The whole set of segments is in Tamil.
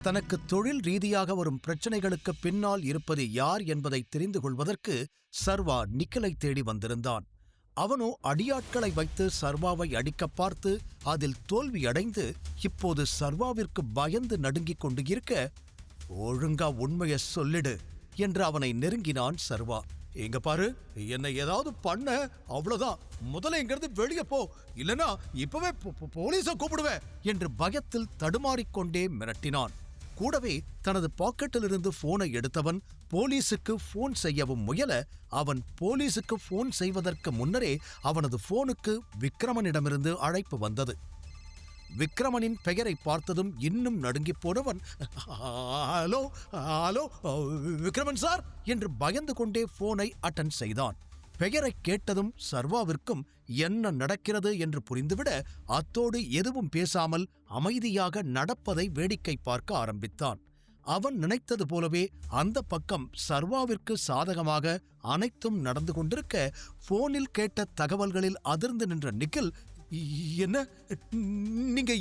தனக்கு தொழில் ரீதியாக வரும் பிரச்சனைகளுக்கு பின்னால் இருப்பது யார் என்பதை தெரிந்து கொள்வதற்கு சர்வா நிக்கிலை தேடி வந்திருந்தான். அவனோ அடியாட்களை வைத்து சர்வாவை அடிக்க பார்த்து அதில் தோல்வியடைந்து இப்போது சர்வாவிற்கு பயந்து நடுங்கிக் கொண்டு இருக்க, ஒழுங்கா உண்மையை சொல்லிடு என்று அவனை நெருங்கினான் சர்வா. இங்க பாரு, என்னை ஏதாவது பண்ண அவ்வளவுதான், முதல்ல இங்கிருந்து வெளியே போ, இல்லனா இப்பவே போலீஸை கூப்பிடுவேன் என்று பயத்தில் தடுமாறிக்கொண்டே மிரட்டினான். கூடவே தனது பாக்கெட்டிலிருந்து போனை எடுத்தவன் போலீசுக்கு போன் செய்யவும் முயல, அவன் போலீசுக்கு போன் செய்வதற்கு முன்னரே அவனது போனுக்கு விக்ரமனிடமிருந்து அழைப்பு வந்தது. விக்ரமனின் பெயரை பார்த்ததும் இன்னும் நடுங்கி போனவன், ஹலோ ஹலோ விக்ரமன் சார் என்று பயந்து கொண்டே போனை அட்டன் செய்தான். பெயரை கேட்டதும் சர்வாவிற்கும் என்ன நடக்கிறது என்று புரிந்துவிட, அத்தோடு எதுவும் பேசாமல் அமைதியாக நடப்பதை வேடிக்கை பார்க்க ஆரம்பித்தான். அவன் நினைத்தது போலவே அந்த பக்கம் சர்வாவிற்கு சாதகமாக அனைத்தும் நடந்து கொண்டிருக்க, போனில் கேட்ட தகவல்களில் அதிர்ந்து நின்ற நிக்கில், என்ன, நீங்க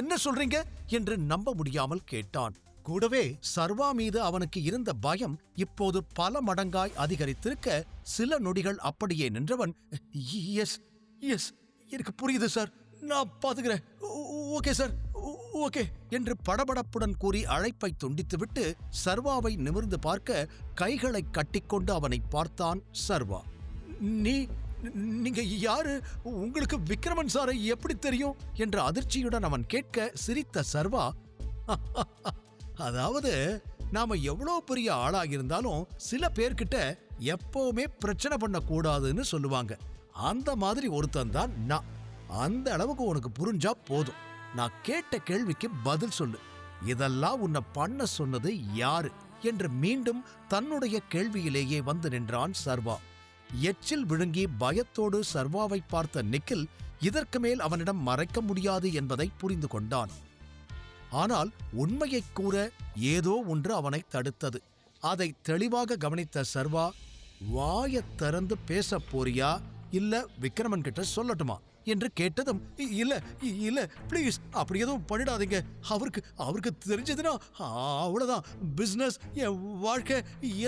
என்ன சொல்றீங்க என்று நம்ப முடியாமல் கேட்டான். கூடவே சர்வா மீது அவனுக்கு இருந்த பயம் இப்போது பல மடங்காய் அதிகரித்திருக்க, சில நொடிகள் அப்படியே நின்றவன், எஸ் எஸ் எனக்கு புரியுது சார், நான் பாத்துக்கிறேன், ஓகே சார், ஓகே என்று படபடப்புடன் கூறி அழைப்பை துண்டித்துவிட்டு சர்வாவை நிமிர்ந்து பார்க்க கைகளை கட்டிக்கொண்டு அவனை பார்த்தான் சர்வா. நீங்க யாரு? உங்களுக்கு விக்ரமன் சாரை எப்படி தெரியும் என்ற அதிர்ச்சியுடன் அவன் கேட்க சிரித்த சர்வா, அதாவது நாம எவ்வளோ பெரிய ஆளாகியிருந்தாலும் சில பேர்கிட்ட எப்பவுமே பிரச்சனை பண்ணக்கூடாதுன்னு சொல்லுவாங்க. அந்த மாதிரி ஒருத்தன் தான் நான். அந்த அளவுக்கு உனக்கு புரிஞ்சா போதும். நான் கேட்ட கேள்விக்கு பதில் சொல்லு. இதெல்லாம் உன்னை பண்ண சொன்னது யாரு என்று மீண்டும் தன்னுடைய கேள்வியிலேயே வந்து நின்றான் சர்வா. எச்சில் விழுங்கி பயத்தோடு சர்வாவை பார்த்த நிக்கில் இதற்கு மேல் அவனிடம் மறைக்க முடியாது என்பதை புரிந்து கொண்டான். ஆனால் உண்மையை கூற ஏதோ ஒன்று அவனை தடுத்தது. அதை தெளிவாக கவனித்த சர்வா, வாயைத் திறந்து பேச போறியா இல்ல விக்ரமன் கிட்ட சொல்லட்டுமா என்று கேட்டதும், இல்ல இல்ல ப்ளீஸ் அப்படி எதுவும் பண்ணிடாதீங்க, அவருக்கு தெரிஞ்சதுன்னா அவ்வளவுதான், பிசினஸ், என் வாழ்க்கை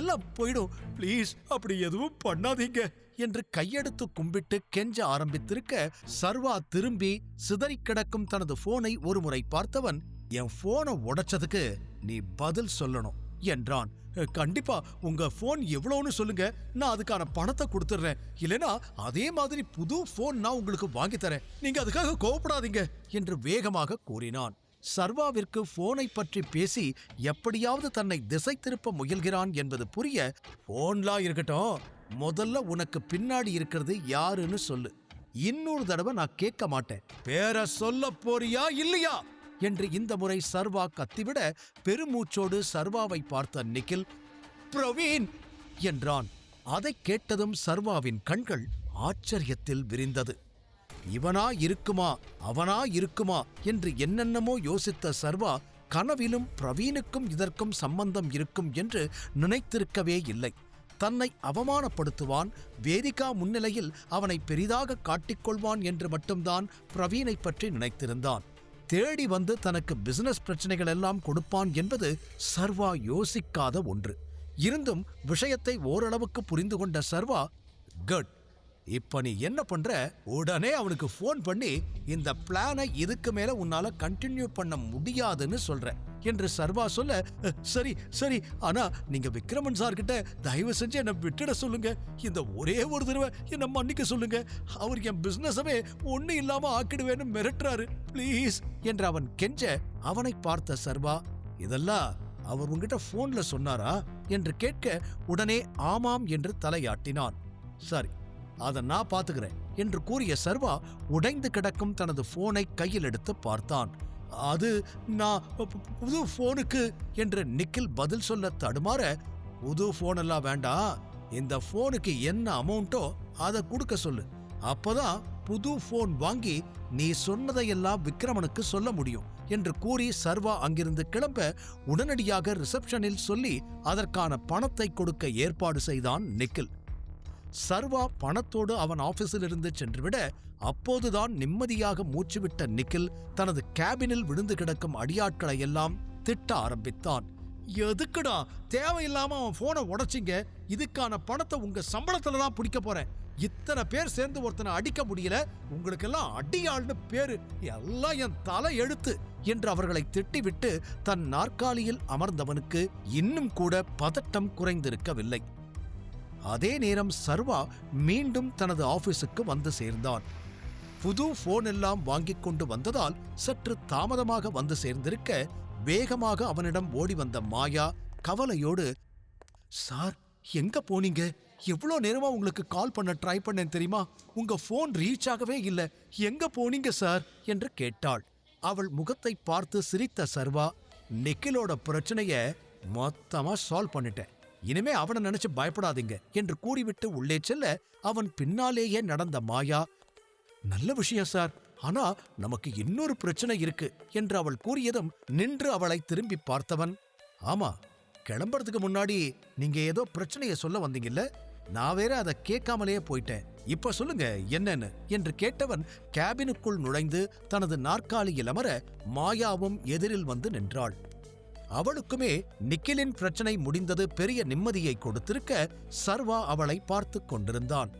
எல்லாம் போயிடும், ப்ளீஸ் அப்படி எதுவும் பண்ணாதீங்க என்று கையெடுத்து கும்பிட்டு கெஞ்ச ஆரம்பித்திருக்க, சர்வா திரும்பி சிதறி கிடக்கும் தனது போனை ஒருமுறை பார்த்தவன், என் போனை உடைச்சதுக்கு நீ பதில் சொல்லணும் என்றான். கண்டிப்பா உங்க போன் எவ்வளவுன்னு சொல்லுங்க, நான் அதுக்கான பணத்தை கொடுத்துறேன், இல்லைனா அதே மாதிரி புது போன் நான் உங்களுக்கு வாங்கி தரேன், நீங்க அதுக்காக கோவப்படாதீங்க என்று வேகமாக கூறினான். சர்வாவிற்கு போனை பற்றி பேசி எப்படியாவது தன்னை திசை திருப்ப முயல்கிறான் என்பது புரிய, போன்லாம் இருக்கட்டும், முதல்ல உனக்கு பின்னாடி இருக்கிறது யாருன்னு சொல்லு, இன்னொரு தடவை நான் கேட்க மாட்டேன், பேரை சொல்ல போறியா இல்லையா என்று இந்த முறை சர்வா கத்திவிட, பெருமூச்சோடு சர்வாவை பார்த்த நிக்கில், பிரவீன் என்றான். அதை கேட்டதும் சர்வாவின் கண்கள் ஆச்சரியத்தில் விரிந்தது. இவனா இருக்குமா அவனா இருக்குமா என்று என்னென்னமோ யோசித்த சர்வா கனவிலும் பிரவீனுக்கும் இதற்கும் சம்பந்தம் இருக்கும் என்று நினைத்திருக்கவே இல்லை. தன்னை அவமானப்படுத்துவான், வேதிகா முன்னிலையில் அவனை பெரிதாக காட்டிக்கொள்வான் என்று மட்டும்தான் பிரவீனை பற்றி நினைத்திருந்தான். தேடி வந்து தனக்கு பிசினஸ் பிரச்சனைகள் எல்லாம் கொடுப்பான் என்பது சர்வா யோசிக்காத ஒன்று. இருந்தும் விஷயத்தை ஓரளவுக்கு புரிந்து கொண்ட சர்வா, குட், இப்ப நீ என்ன பண்ற, உடனே அவனுக்கு போன் பண்ணி இந்த பிளானை இதுக்கு மேல உன்னால கண்டினியூ பண்ண முடியாதுன்னு சொல்ற என்று சர்வா சொல்ல, சரி சரி, ஆனா நீங்க விக்ரமன் சார் கிட்ட தயவு செஞ்சு என்ன விட்டுட சொல்லுங்க, இந்த ஒரே ஒரு தடவை என்ன மன்னிக்க சொல்லுங்க, அவர் என் பிசினஸவே ஒண்ணு இல்லாம ஆக்கிடுவேன்னு மிரட்டுறாரு, பிளீஸ் என்று அவன் கெஞ்ச, அவனை பார்த்த சர்வா, இதெல்லாம் அவர் உங்ககிட்ட போன்ல சொன்னாரா என்று கேட்க, உடனே ஆமாம் என்று தலையாட்டினான். சரி, அதை நான் பாத்துக்கிறேன் என்று கூறிய சர்வா உடைந்து கிடக்கும் தனது போனை கையில் எடுத்து பார்த்தான். அது நான் புது போனுக்கு என்று நிக்கில் பதில் சொல்ல தடுமாற, புது போனெல்லாம் வேண்டாம், இந்த போனுக்கு என்ன அமௌண்ட்டோ அதை கொடுக்க சொல்லு, அப்பதான் புது போன் வாங்கி நீ சொன்னதையெல்லாம் விக்ரமனுக்கு சொல்ல முடியும் என்று கூறி சர்வா அங்கிருந்து கிளம்ப, உடனடியாக ரிசப்ஷனில் சொல்லி அதற்கான பணத்தை கொடுக்க ஏற்பாடு செய்தான் நிக்கில். சர்வா பணத்தோடு அவன் ஆபீஸில் இருந்து சென்றுவிட, அப்போதுதான் நிம்மதியாக மூச்சுவிட்ட நிக்கில் தனது கேபினில் விழுந்து கிடக்கும் அடியாட்களை எல்லாம் திட்ட ஆரம்பித்தான். எதுக்குடா தேவையில்லாம அவன் போனை உடைச்சிங்க? இதுக்கான பணத்தை உங்க சம்பளத்துல தான் பிடிக்க போறேன். இத்தனை பேர் சேர்ந்து ஒருத்தனை அடிக்க முடியல, உங்களுக்கெல்லாம் அடியாள்னு பேரு, எல்லாம் என் தலை எழுத்து என்று அவர்களை திட்டிவிட்டு தன் நாற்காலியில் அமர்ந்தவனுக்கு இன்னும் கூட பதட்டம் குறைந்திருக்கவில்லை. அதே நேரம் சர்வா மீண்டும் தனது ஆபீஸுக்கு வந்து சேர்ந்தான். புது போன் எல்லாம் வாங்கிக் கொண்டு வந்ததால் சற்று தாமதமாக வந்து சேர்ந்திருக்க வேகமாக அவனிடம் ஓடி வந்த மாயா கவலையோடு, சார் எங்க போனீங்க? எவ்வளோ நேரமா உங்களுக்கு கால் பண்ண ட்ரை பண்ணேன் தெரியுமா? உங்க போன் ரீச் ஆகவே இல்ல. எங்க போனீங்க சார் என்று கேட்டாள். அவள் முகத்தை பார்த்து சிரித்த சர்வா, நிக்கிலோட பிரச்சனைய மொத்தமா சால்வ் பண்ணிட்டேன், இனிமே அவனை நினைச்சு பயப்படாதீங்க என்று கூறிவிட்டு உள்ளே செல்ல அவன் பின்னாலேயே நடந்த மாயா, நல்ல விஷயம் சார், ஆனா நமக்கு இன்னொரு பிரச்சனை இருக்கு என்று அவள் கூறியதும் நின்று அவளை திரும்பி பார்த்தவன், ஆமா கிளம்புறதுக்கு முன்னாடி நீங்க ஏதோ பிரச்சனைய சொல்ல வந்தீங்கல்ல, நான் வேற அதை கேட்காமலேயே போயிட்டேன், இப்ப சொல்லுங்க என்னன்னு என்று கேட்டவன் கேபினுக்குள் நுழைந்து தனது நாற்காலியில் அமர மாயாவும் எதிரில் வந்து நின்றாள். அவளுக்குமே நிக்கிலின் பிரச்சனை முடிந்தது பெரிய நிம்மதியை கொடுத்திருக்க சர்வா அவளை பார்த்து கொண்டிருந்தான்.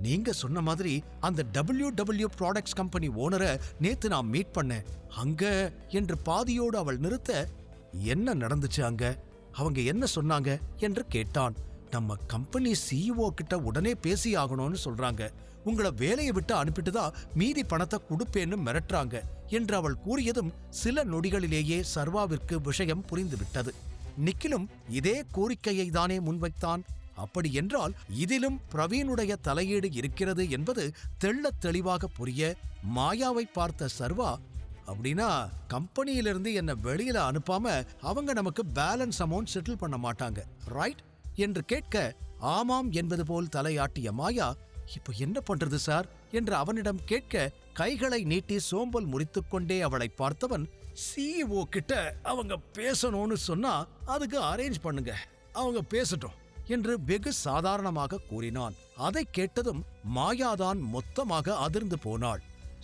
நீங்க சொன்ன மாதிரி அந்த WW ப்ராடக்ட்ஸ் கம்பெனி ஓனரை நேத்து நான் மீட் பண்ணேன். அங்க என்று பாதியோடு அவள் நிறுத்த, என்ன நடந்துச்சு அங்க, அவங்க என்ன சொன்னாங்க என்று கேட்டான். நம்ம கம்பெனி CEO கிட்ட உடனே பேசி ஆகணும்னு சொல்றாங்க, உங்களை வேலையை விட்டு அனுப்பிட்டுதான் மீதி பணத்தை கொடுப்பேன்னு மிரட்டுறாங்க என்று அவள் கூறியதும் சில நொடிகளிலேயே சர்வாவிற்கு விஷயம் புரிந்துவிட்டது. நிக்கிலும் இதே கோரிக்கையை தானே முன்வைத்தான். அப்படி என்றால் இதிலும் பிரவீனுடைய தலையீடு இருக்கிறது என்பது தெள்ளத் தெளிவாக புரிய மாயாவை பார்த்த சர்வா, அப்படின்னா கம்பெனியிலிருந்து என்ன வெளியில அனுப்பாம அவங்க நமக்கு பேலன்ஸ் அமௌண்ட் செட்டில் பண்ண மாட்டாங்க, ரைட் என்று கேட்க ஆமாம் என்பது போல் தலையாட்டிய மாயா, இப்போ என்ன பண்றது சார் என்று அவனிடம் கேட்க கைகளை நீட்டி சோம்பல் முறித்துக்கொண்டே அவளை பார்த்தவன், CEO கிட்ட அவங்க பேசணும்னு சொன்னா அதுக்கு அரேஞ்ச் பண்ணுங்க, அவங்க பேசட்டும் என்று வெகு சாதாரணமாக கூறினான். அதை கேட்டதும் மாயாதான் மொத்தமாக அதிர்ந்து போனாள்.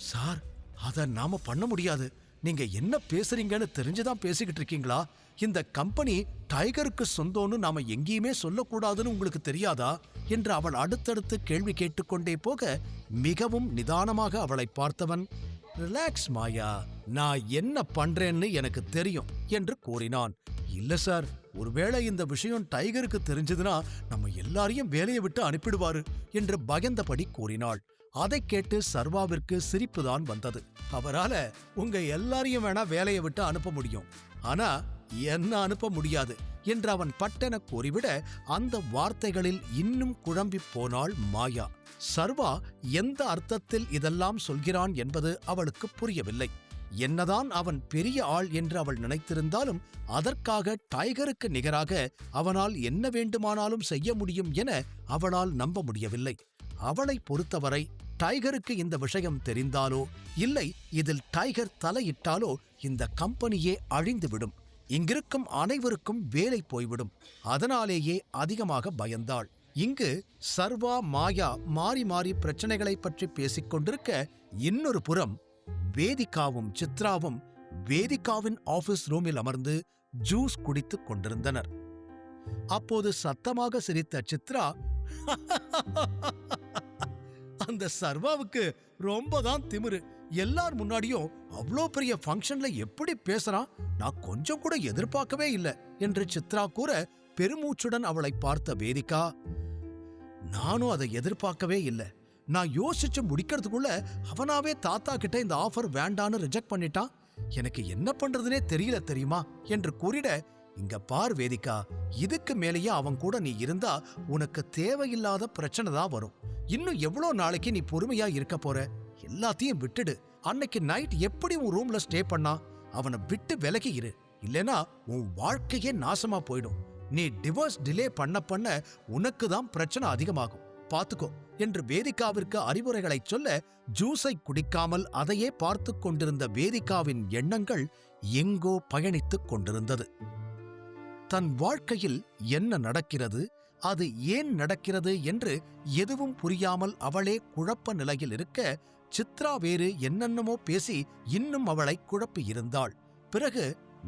சார் அத நாம பண்ண முடியாது, நீங்க என்ன பேசுறீங்கன்னு தெரிஞ்சுதான் பேசிக்கிட்டு இருக்கீங்களா? இந்த கம்பெனி டைகருக்கு சொந்தம்னு நாம எங்கேயுமே சொல்லக்கூடாதுன்னு உங்களுக்கு தெரியாதா என்று அவள் அடுத்தடுத்து கேள்வி கேட்டுக்கொண்டே போக மிகவும் நிதானமாக அவளை பார்த்தவன், ரிலாக்ஸ் மாயா, நான் என்ன பண்றேன்னு எனக்கு தெரியும் என்று கூறினான். இல்ல சார், ஒருவேளை இந்த விஷயம் டைகருக்கு தெரிஞ்சதுன்னா நம்ம எல்லாரையும் வேலையை விட்டு அனுப்பிடுவாரு என்று பயந்தபடி கூறினாள். அதை கேட்டு சர்வாவிற்கு சிரிப்புதான் வந்தது. அவரால உங்க எல்லாரையும் வேணா வேலையை விட்டு அனுப்ப முடியும், ஆனா என்ன அனுப்ப முடியாது என்று அவன் பட்டென கூறிவிட அந்த வார்த்தைகளில் இன்னும் குழம்பி போனாள் மாயா. சர்வா எந்த அர்த்தத்தில் இதெல்லாம் சொல்கிறான் என்பது அவளுக்கு புரியவில்லை. என்னதான் அவன் பெரிய ஆள் என்று அவள் நினைத்திருந்தாலும் அதற்காக டைகருக்கு நிகராக அவனால் என்ன வேண்டுமானாலும் செய்ய முடியும் என அவளால் நம்ப முடியவில்லை. அவளை பொறுத்தவரை டைகருக்கு இந்த விஷயம் தெரிந்தாலோ இல்லை இதில் டைகர் தலையிட்டாலோ இந்த கம்பெனியே அழிந்துவிடும், இங்கிருக்கும் அனைவருக்கும் வேலை போய்விடும். அதனாலேயே அதிகமாக பயந்தாள். இங்கு சர்வா மாயா மாறி மாறி பிரச்சனைகளை பற்றி பேசிக் கொண்டிருக்க இன்னொரு புறம் வேதிகாவும் சித்ராவும் வேதிகாவின் ஆபீஸ் ரூமில் அமர்ந்து ஜூஸ் குடித்துக் கொண்டிருந்தனர். அப்போது சத்தமாக சிரித்த சித்ரா, அந்த சர்வாவுக்கு ரொம்பதான் திமிரு, எல்லார் முன்னாடியும் அவ்வளோ பெரிய ஃபங்க்ஷன்ல எப்படி பேசுறான், நான் கொஞ்சம் கூட எதிர்பார்க்கவே இல்லை என்று சித்ரா கூற பெருமூச்சுடன் அவளை பார்த்த வேதிகா, நானும் அதை எதிர்பார்க்கவே இல்லை, நான் யோசிச்சு முடிக்கிறதுக்குள்ள அவனாவே தாத்தா கிட்ட இந்த ஆஃபர் வேண்டான்னு ரிஜெக்ட் பண்ணிட்டான், எனக்கு என்ன பண்றதுனே தெரியல தெரியுமா என்று கூறிட, இங்க பார் வேதிகா, இதுக்கு மேலேயே அவன் கூட நீ இருந்தா உனக்கு தேவையில்லாத பிரச்சனை தான் வரும். இன்னும் எவ்வளோ நாளைக்கு நீ பொறுமையா இருக்க போற? எல்லாத்தையும் விட்டுடு. அன்னைக்கு நைட் எப்படி உன் ரூம்ல ஸ்டே பண்ணா? அவனை விட்டு விலகி இரு, இல்லனா உன் வாழ்க்கையே நாசமா போயிடும். நீ டிவோர்ஸ் டிலே பண்ண உனக்கு தான் பிரச்சனை அதிகமாகும், பாத்துக்கோ என்று வேதிகாவிற்கு அறிவுரைகளை சொல்ல ஜூஸை குடிக்காமல் அதையே பார்த்து கொண்டிருந்த வேதிகாவின் எண்ணங்கள் எங்கோ பயணித்துக் கொண்டிருந்தது. தன் வாழ்க்கையில் என்ன நடக்கிறது, அது ஏன் நடக்கிறது என்று எதுவும் புரியாமல் அவளே குழப்ப நிலையில் இருக்க சித்ரா வேறு என்னென்னமோ பேசி இன்னும் அவளை குழப்பியிருந்தாள். பிறகு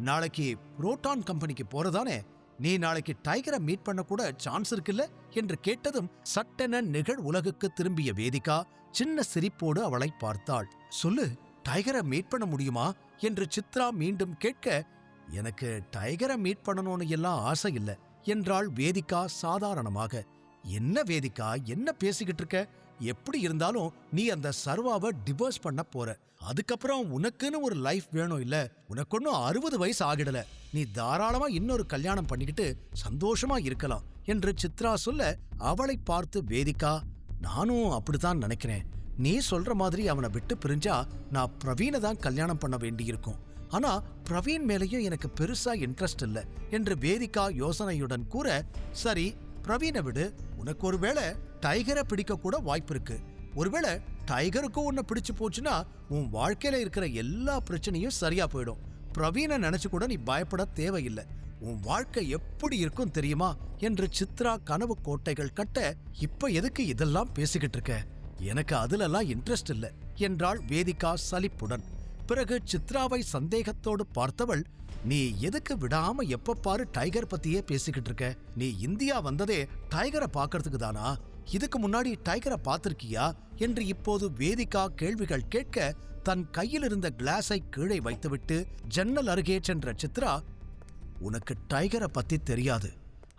நாளைக்கு புரோட்டான் கம்பெனிக்கு போறதானே, நீ நாளைக்கு டைகரை மீட் பண்ண கூட சான்ஸ் இருக்குல்ல என்று கேட்டதும் சட்டென நிகழ் உலகுக்கு திரும்பிய வேதிகா சின்ன சிரிப்போடு அவளை பார்த்தாள். சொல்லு, டைகரை மீட் பண்ண முடியுமா என்று சித்ரா மீண்டும் கேட்க, எனக்கு டைகரை மீட் பண்ணணும்னு எல்லாம் ஆசை இல்ல என்றாள் வேதிகா சாதாரணமாக. என்ன வேதிகா, என்ன பேசிக்கிட்டு இருக்க? எப்படி இருந்தாலும் நீ அந்த சர்வாவை டிவோர்ஸ் பண்ண போற. அதுக்கப்புறம் உனக்குன்னு ஒரு லைஃப் வேணும் இல்ல? உனக்கு ஒன்னும் 60 வயசு ஆகிடல. நீ தாராளமா இன்னொரு கல்யாணம் பண்ணிக்கிட்டு சந்தோஷமா இருக்கலாம் என்று சித்ரா சொல்ல, அவளை பார்த்து வேதிகா, நானும் அப்படித்தான் நினைக்கிறேன். நீ சொல்ற மாதிரி அவனை விட்டு பிரிஞ்சா நான் பிரவீனை தான் கல்யாணம் பண்ண வேண்டியிருக்கும். ஆனா பிரவீன் மேலேயும் எனக்கு பெருசா இன்ட்ரெஸ்ட் இல்ல என்று வேதிகா யோசனையுடன் கூற, சரி பிரவீனை விடு, உனக்கு ஒருவேளை டைகரை பிடிக்க கூட வாய்ப்பு இருக்கு. ஒருவேளை டைகருக்கும் உன்னை பிடிச்சு போச்சுன்னா உன் வாழ்க்கையில இருக்கிற எல்லா பிரச்சனையும் சரியா போயிடும். பிரவீனை நினைச்சு கூட நீ பயப்பட தேவையில்லை. உன் வாழ்க்கை எப்படி இருக்கும் தெரியுமா என்று சித்ரா கனவு கோட்டைகள் கட்ட, இப்ப எதுக்கு இதெல்லாம் பேசிக்கிட்டு இருக்க? எனக்கு அதுலெல்லாம் இன்ட்ரெஸ்ட் இல்ல என்றாள் வேதிகா சலிப்புடன். பிறகு சித்ராவை சந்தேகத்தோடு பார்த்தவள், நீ எதுக்கு விடாம எப்ப பாரு டைகர் பத்தியே பேசிக்கிட்டு இருக்க? நீ இந்தியா வந்ததே டைகரை பார்க்கறதுக்கு தானா? இதுக்கு முன்னாடி டைகரை பார்த்திருக்கியா என்று இப்போது வேதிகா கேள்விகள் கேட்க, தன் கையில் இருந்த கிளாஸை கீழே வைத்துவிட்டு ஜன்னல் அருகே சென்ற சித்ரா, உனக்கு டைகரை பத்தி தெரியாது.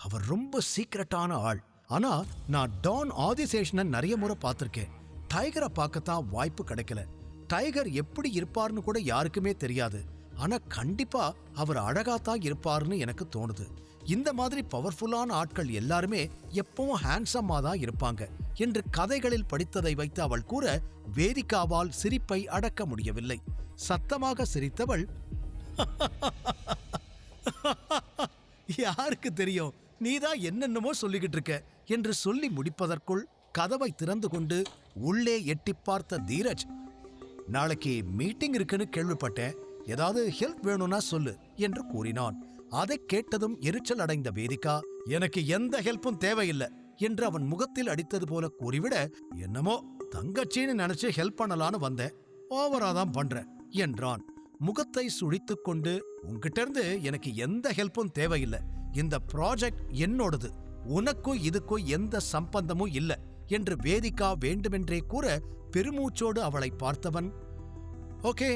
அவர் ரொம்ப சீக்ரெட்டான ஆள். ஆனா நான் டான் ஆதிசேஷனை நிறைய முறை பார்த்திருக்கேன். டைகரை பார்க்கத்தான் வாய்ப்பு கிடைக்கல. டைகர் எப்படி இருப்பார்னு கூட யாருக்குமே தெரியாது. ஆனா கண்டிப்பா அவர் அழகாத்தான் இருப்பார்னு எனக்கு தோணுது. இந்த மாதிரி பவர்ஃபுல்லான ஆட்கள் எல்லாருமே எப்பவும் ஹேண்ட்ஸம்மா தான் இருப்பாங்க என்று கதைகளில் படித்ததை வைத்து அவள் கூற, வேதிகாவால் சிரிப்பை அடக்க முடியவில்லை. சத்தமாக சிரித்தவள், யாருக்கு தெரியும், நீதான் என்னென்னமோ சொல்லிக்கிட்டு இருக்க என்று சொல்லி முடிப்பதற்குள் கதவை திறந்து கொண்டு உள்ளே எட்டி பார்த்த தீரஜ், நாளைக்கு மீட்டிங் இருக்குன்னு கேள்விப்பட்டேன், ஏதாவது ஹெல்ப் வேணும்னா சொல்லு என்று கூறினான். அதை கேட்டதும் எரிச்சல் அடைந்த வேதிகா, எனக்கு எந்த ஹெல்ப்பும் தேவையில்லை என்று அவன் முகத்தில் அடித்தது போல கூறிவிட, என்னமோ தங்கச்சின்னு நினைச்சு ஹெல்ப் பண்ணலான்னு வந்தேன், ஓவராதான் பண்ற என்றான். முகத்தை சுழித்துக் கொண்டு, உன்கிட்ட இருந்து எனக்கு எந்த ஹெல்ப்பும் தேவையில்லை. இந்த ப்ராஜெக்ட் என்னோடது. உனக்கும் இதுக்கும் எந்த சம்பந்தமும் இல்லை என்று வேதிகா வேண்டுமென்றே கூற, பெருமூச்சோடு அவளை பார்த்தவன், ஓகே,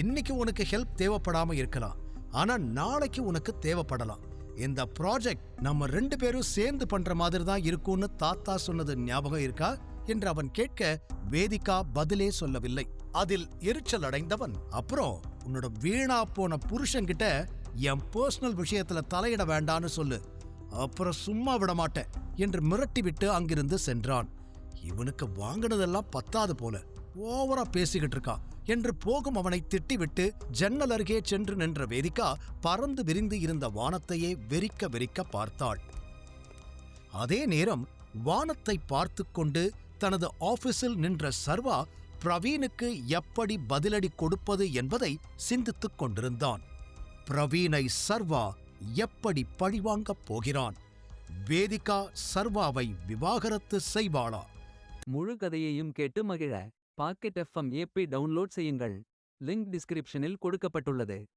இன்னைக்கு உனக்கு ஹெல்ப் தேவைப்படாம இருக்கலாம், ஆனா நாளைக்கு உனக்கு தேவைப்படலாம். இந்த ப்ராஜெக்ட் நம்ம 2 பேரும் சேர்ந்து பண்ற மாதிரி தான் இருக்கும்னு தாத்தா சொன்னது ஞாபகம் இருக்கா என்று அவன் கேட்க, வேதிகா பதிலே சொல்லவில்லை. அதில் எரிச்சல் அடைந்தவன், அப்புறம் உன்னோட வீணா போன புருஷன்கிட்ட என் பர்சனல் விஷயத்துல தலையிட வேண்டான்னு சொல்லு, அப்புறம் சும்மா விட மாட்டேன் என்று மிரட்டிவிட்டு அங்கிருந்து சென்றான். இவனுக்கு வாங்கினதெல்லாம் பத்தாது போல, ஓவரா பேசிக்கிட்டு இருக்கான் என்று போகும் அவனை திட்டிவிட்டு ஜன்னல் அருகே சென்று நின்ற வேதிகா பறந்து விரிந்து இருந்த வானத்தையே வெறிக்க வெறிக்க பார்த்தாள். அதே நேரம் வானத்தை பார்த்து கொண்டு தனது ஆபீஸில் நின்ற சர்வா பிரவீனுக்கு எப்படி பதிலடி கொடுப்பது என்பதை சிந்தித்துக் கொண்டிருந்தான். பிரவீனை சர்வா எப்படி பழிவாங்கப் போகிறான்? வேதிகா சர்வாவை விவாகரத்து செய்வாளா? முழு கதையையும் கேட்டு மகிழ பாக்கெட் FM ஆப்பை டவுன்லோட் செய்யுங்கள். லிங்க் டிஸ்கிரிப்ஷனில் கொடுக்கப்பட்டுள்ளது.